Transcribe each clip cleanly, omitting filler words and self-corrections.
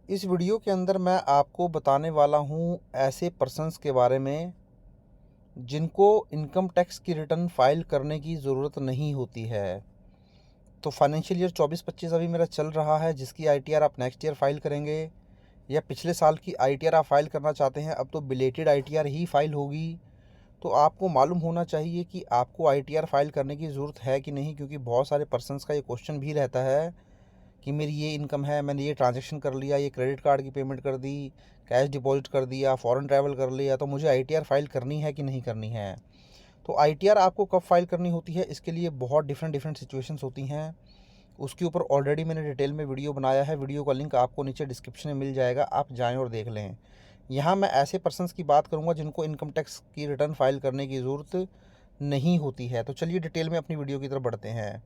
इस वीडियो के अंदर मैं आपको बताने वाला हूँ ऐसे पर्सन्स के बारे में जिनको इनकम टैक्स की रिटर्न फाइल करने की ज़रूरत नहीं होती है। तो फाइनेंशियल ईयर 24-25 अभी मेरा चल रहा है, जिसकी आईटीआर आप नेक्स्ट ईयर फाइल करेंगे या पिछले साल की आईटीआर आप फाइल करना चाहते हैं, अब तो बिलेटेड आईटीआर ही फाइल होगी। तो आपको मालूम होना चाहिए कि आपको आईटीआर फाइल करने की ज़रूरत है कि नहीं, क्योंकि बहुत सारे पर्सन्स का ये क्वेश्चन भी रहता है कि मेरी ये इनकम है, मैंने ये ट्रांजैक्शन कर लिया, ये क्रेडिट कार्ड की पेमेंट कर दी, कैश डिपॉजिट कर दिया, फ़ॉरेन ट्रैवल कर लिया, तो मुझे आईटीआर फाइल करनी है कि नहीं करनी है। तो आईटीआर आपको कब फाइल करनी होती है, इसके लिए बहुत डिफरेंट डिफरेंट सिचुएशंस होती हैं। उसके ऊपर ऑलरेडी मैंने डिटेल में वीडियो बनाया है, वीडियो का लिंक आपको नीचे डिस्क्रिप्शन में मिल जाएगा, आप जाएँ और देख लें। यहाँ मैं ऐसे पर्सन्स की बात करूँगा जिनको इनकम टैक्स की रिटर्न फाइल करने की ज़रूरत नहीं होती है। तो चलिए डिटेल में अपनी वीडियो की तरफ बढ़ते हैं।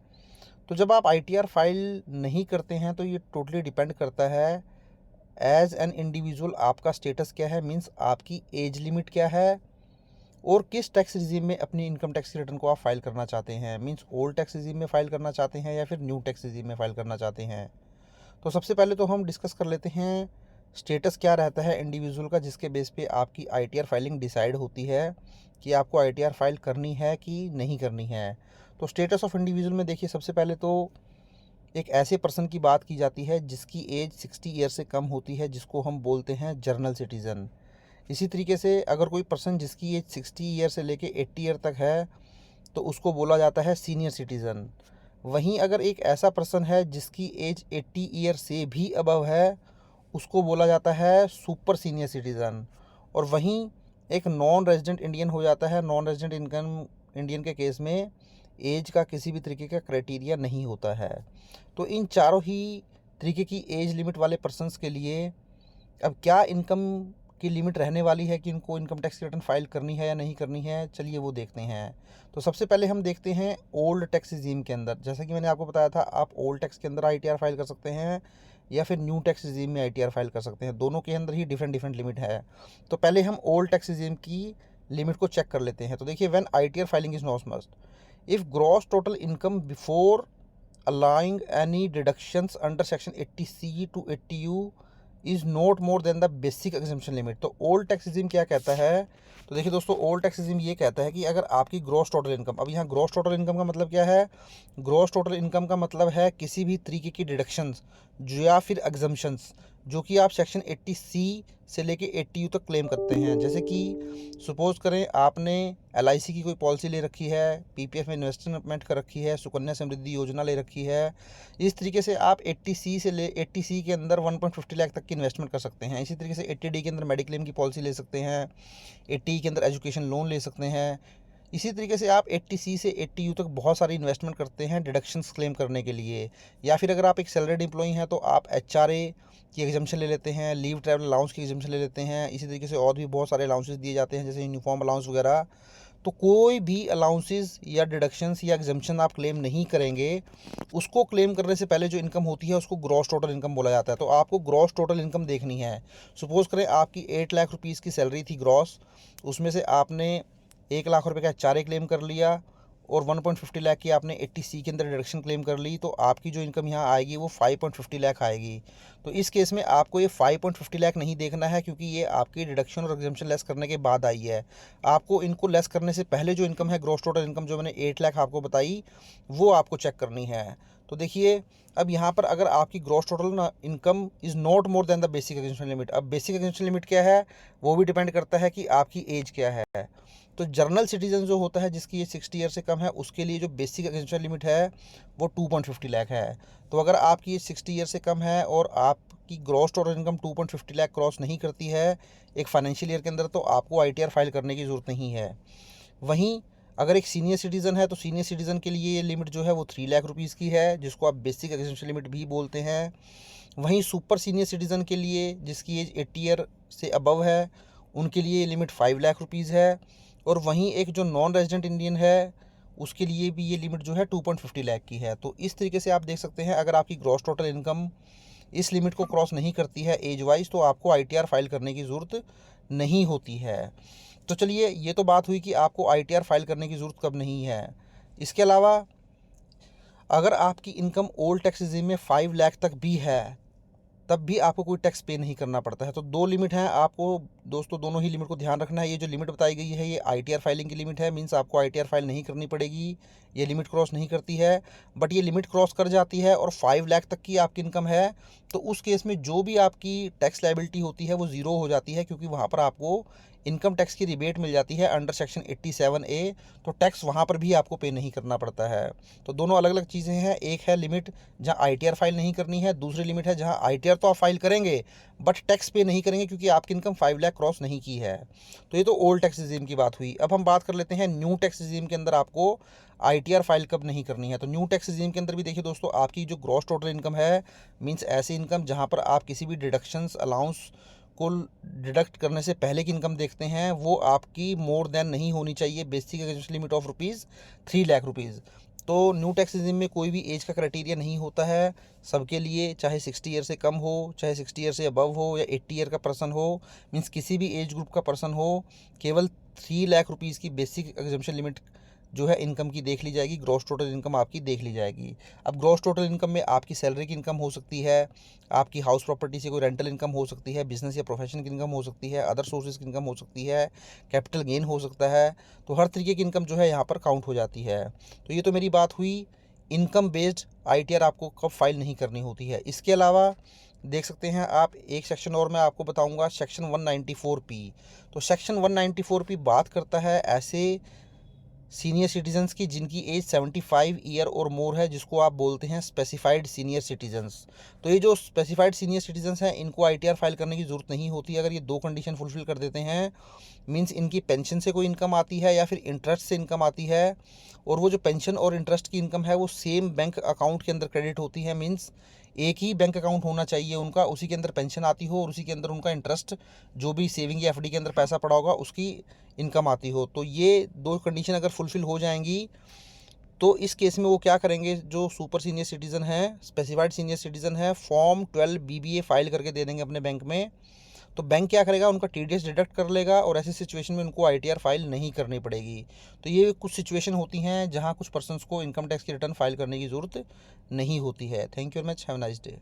तो जब आप आईटीआर फाइल नहीं करते हैं तो ये टोटली डिपेंड करता है एज एन इंडिविजुअल आपका स्टेटस क्या है, मींस आपकी एज लिमिट क्या है और किस टैक्स रिजीम में अपनी इनकम टैक्स की रिटर्न को आप फाइल करना चाहते हैं, मींस ओल्ड टैक्स रिजीम में फाइल करना चाहते हैं या फिर न्यू टैक्स रिजीम में फाइल करना चाहते हैं। तो सबसे पहले तो हम डिस्कस कर लेते हैं स्टेटस क्या रहता है इंडिविजुअल का, जिसके बेस पे आपकी आईटीआर फाइलिंग डिसाइड होती है कि आपको आईटीआर फाइल करनी है कि नहीं करनी है। तो स्टेटस ऑफ इंडिविजुअल में देखिए, सबसे पहले तो एक ऐसे पर्सन की बात की जाती है जिसकी एज 60 ईयर से कम होती है, जिसको हम बोलते हैं जर्नल सिटीज़न। इसी तरीके से अगर कोई पर्सन जिसकी एज 60 ईयर से लेके 80 ईयर तक है तो उसको बोला जाता है सीनियर सिटीज़न। वहीं अगर एक ऐसा पर्सन है जिसकी एज 80 ईयर से भी अबव है, उसको बोला जाता है सुपर सीनियर सिटीज़न। और वहीं एक नॉन रेजिडेंट इंडियन हो जाता है। नॉन रेजिडेंट इनकम इंडियन के केस में एज का किसी भी तरीके का क्राइटेरिया नहीं होता है। तो इन चारों ही तरीके की एज लिमिट वाले पर्सन्स के लिए अब क्या इनकम की लिमिट रहने वाली है कि इनको इनकम टैक्स की रिटर्न फाइल करनी है या नहीं करनी है, चलिए वो देखते हैं। तो सबसे पहले हम देखते हैं ओल्ड टैक्स रिजीम के अंदर। जैसा कि मैंने आपको बताया था, आप ओल्ड टैक्स के अंदर आईटीआर फाइल कर सकते हैं या फिर न्यू टैक्स रिजीम में आईटीआर फाइल कर सकते हैं। दोनों के अंदर ही डिफरेंट डिफरेंट लिमिट है। तो पहले हम ओल्ड टैक्स रिजीम की लिमिट को चेक कर लेते हैं। तो देखिए, when ITR filing is not must if gross total income before allowing any deductions under section 80C to 80U is not more than the basic exemption limit. तो old tax regime क्या कहता है, तो देखिए दोस्तों, ओल्ड टैक्स रिजीम ये कहता है कि अगर आपकी ग्रॉस टोटल इनकम, अब यहाँ ग्रॉस टोटल इनकम का मतलब क्या है, ग्रॉस टोटल इनकम का मतलब है किसी भी तरीके की डिडक्शंस जो या फिर एग्जम्पशंस जो कि आप सेक्शन 80C से लेके 80U तक क्लेम करते हैं। जैसे कि सपोज करें आपने एलआईसी की कोई पॉलिसी ले रखी है, पीपीएफ में इन्वेस्टमेंट कर रखी है, सुकन्या समृद्धि योजना ले रखी है। इस तरीके से आप 80C से ले 80C के अंदर 1.50 लाख तक की इन्वेस्टमेंट कर सकते हैं। इसी तरीके से 80D के अंदर मेडिक्लेम की पॉलिसी ले सकते हैं, 80E के अंदर एजुकेशन लोन ले सकते हैं। इसी तरीके से आप 80C से 80U तक बहुत सारी इन्वेस्टमेंट करते हैं डिडक्शंस क्लेम करने के लिए। या फिर अगर आप एक सैलरीड एम्प्लॉई हैं तो आप एचआरए की एग्जाम्शन ले लेते हैं, लीव ट्रैवल अलाउंस की एग्जाम्शन ले लेते हैं। इसी तरीके से और भी बहुत सारे अलाउंसेस दिए जाते हैं, जैसे यूनिफॉर्म अलाउंस वगैरह। तो कोई भी अलाउंसेस या डिडक्शंस या एग्जाम्शन आप क्लेम नहीं करेंगे, उसको क्लेम करने से पहले जो इनकम होती है उसको ग्रॉस टोटल इनकम बोला जाता है। तो आपको ग्रॉस टोटल इनकम देखनी है। सपोज करें आपकी 8 लाख रुपीज़ की सैलरी थी ग्रॉस, उसमें से आपने 1 लाख रुपए का चारे क्लेम कर लिया और 1.50 लाख की आपने 80C के अंदर डिडक्शन क्लेम कर ली, तो आपकी जो इनकम यहाँ आएगी वो 5.50 लाख आएगी। तो इस केस में आपको ये 5.50 लाख नहीं देखना है, क्योंकि ये आपकी डिडक्शन और एग्जम्पशन लेस करने के बाद आई है। आपको इनको लेस करने से पहले जो इनकम है, ग्रॉस टोटल इनकम जो मैंने 8 लाख आपको बताई, वो आपको चेक करनी है। तो देखिए, अब यहाँ पर अगर आपकी ग्रॉस टोटल ना income is not more than the basic exemption limit. अब बेसिक एग्जम्पशन लिमिट क्या है, वो भी डिपेंड करता है कि आपकी एज क्या है। तो जर्नल सिटीजन जो होता है जिसकी ये 60 ईयर से कम है, उसके लिए जो बेसिक एग्जम्पशन लिमिट है वो 2.50 लाख है। तो अगर आपकी 60 ईयर से कम है और आपकी gross total income 2.50 lakh cross नहीं करती है एक फाइनेंशियल ईयर के अंदर, तो आपको आईटीआर फाइल करने की ज़रूरत नहीं है। वहीं अगर एक सीनियर सिटीज़न है तो सीनियर सिटीज़न के लिए ये लिमिट जो है वो 3 लाख रुपीज़ की है, जिसको आप बेसिक एग्जम्पशन लिमिट भी बोलते हैं। वहीं सुपर सीनियर सिटीज़न के लिए जिसकी एज 80 ईयर से अबव है, उनके लिए लिमिट 5 लाख रुपीज़ है। और वहीं एक जो नॉन रेजिडेंट इंडियन है, उसके लिए भी ये लिमिट जो है 2.50 लाख की है। तो इस तरीके से आप देख सकते हैं, अगर आपकी ग्रॉस टोटल इनकम इस लिमिट को क्रॉस नहीं करती है एज वाइज, तो आपको आईटीआर फाइल करने की ज़रूरत नहीं होती है। तो चलिए, ये तो बात हुई कि आपको आईटीआर फाइल करने की ज़रूरत कब नहीं है। इसके अलावा अगर आपकी इनकम ओल्ड टैक्स रेजिम में 5 लाख तक भी है, तब भी आपको कोई टैक्स पे नहीं करना पड़ता है। तो 2 लिमिट हैं, आपको दोस्तों दोनों ही लिमिट को ध्यान रखना है। ये जो लिमिट बताई गई है ये ITR फाइलिंग की लिमिट है, मीन्स आपको ITR फाइल नहीं करनी पड़ेगी, ये लिमिट क्रॉस नहीं करती है। बट ये लिमिट क्रॉस कर जाती है और 5 लाख तक की आपकी इनकम है, तो उस केस में जो भी आपकी टैक्स लायबिलिटी होती है वो ज़ीरो हो जाती है, क्योंकि वहाँ पर आपको इनकम टैक्स की रिबेट मिल जाती है अंडर सेक्शन 87A, तो टैक्स वहाँ पर भी आपको पे नहीं करना पड़ता है। तो दोनों अलग अलग चीज़ें हैं, एक है लिमिट जहाँ ITR फाइल नहीं करनी है, दूसरी लिमिट है जहाँ ITR तो आप फाइल करेंगे बट टैक्स पे नहीं करेंगे क्योंकि आपकी इनकम 5 लाख क्रॉस नहीं की है। तो ये तो ओल्ड टैक्स रिजीम की बात हुई। अब हम बात कर लेते हैं न्यू टैक्स रिजीम के अंदर आपको ITR फाइल कब नहीं करनी है। तो न्यू टैक्स रिजीम के अंदर भी देखिए दोस्तों, आपकी जो ग्रॉस टोटल इनकम है, मीन्स ऐसी इनकम जहाँ पर आप किसी भी डिडक्शंस अलाउंस को डिडक्ट करने से पहले की इनकम देखते हैं, वो आपकी मोर देन नहीं होनी चाहिए basic exemption limit of ₹3 lakh. तो न्यू टैक्स रिजीम में कोई भी एज का क्राइटेरिया नहीं होता है सबके लिए, चाहे 60 ईयर से कम हो, चाहे 60 ईयर से अबव हो, या 80 ईयर का पर्सन हो, मीन्स किसी भी एज ग्रुप का पर्सन हो, केवल ₹3 लाख की बेसिक एग्जेम्पशन लिमिट जो है इनकम की देख ली जाएगी, ग्रॉस टोटल इनकम आपकी देख ली जाएगी। अब ग्रॉस टोटल इनकम में आपकी सैलरी की इनकम हो सकती है, आपकी हाउस प्रॉपर्टी से कोई रेंटल इनकम हो सकती है, बिजनेस या प्रोफेशन की इनकम हो सकती है, अदर सोर्सेज की इनकम हो सकती है, कैपिटल गेन हो सकता है। तो हर तरीके की इनकम जो है यहाँ पर काउंट हो जाती है। तो ये तो मेरी बात हुई इनकम बेस्ड ITR आपको कब फाइल नहीं करनी होती है। इसके अलावा देख सकते हैं आप, एक सेक्शन और मैं आपको बताऊंगा, सेक्शन 194P। तो सेक्शन 194P बात करता है ऐसे सीनियर सिटीजन्स की जिनकी एज 75 ईयर और मोर है, जिसको आप बोलते हैं स्पेसिफाइड सीनियर सिटीजन्स। तो ये जो स्पेसिफाइड सीनियर सिटीजन्स हैं इनको ITR फाइल करने की ज़रूरत नहीं होती अगर ये 2 कंडीशन फुलफिल कर देते हैं, मीन्स इनकी पेंशन से कोई इनकम आती है या फिर इंटरेस्ट से इनकम आती है, और वो जो पेंशन और इंटरेस्ट की इनकम है वो सेम बैंक अकाउंट के अंदर क्रेडिट होती है। मीन्स एक ही बैंक अकाउंट होना चाहिए उनका, उसी के अंदर पेंशन आती हो और उसी के अंदर उनका इंटरेस्ट जो भी सेविंग या FD के अंदर पैसा पड़ा होगा उसकी इनकम आती हो। तो ये 2 कंडीशन अगर फुलफ़िल हो जाएंगी तो इस केस में वो क्या करेंगे, जो सुपर सीनियर सिटीज़न है, स्पेसिफाइड सीनियर सिटीज़न है, फॉर्म 12 BBA फाइल करके दे देंगे अपने बैंक में। तो बैंक क्या करेगा, उनका TDS डिडक्ट कर लेगा और ऐसी सिचुएशन में उनको ITR फाइल नहीं करनी पड़ेगी। तो ये कुछ सिचुएशन होती हैं जहाँ कुछ पर्सन्स को इनकम टैक्स की रिटर्न फाइल करने की ज़रूरत नहीं होती है। Thank you very much, have a nice day.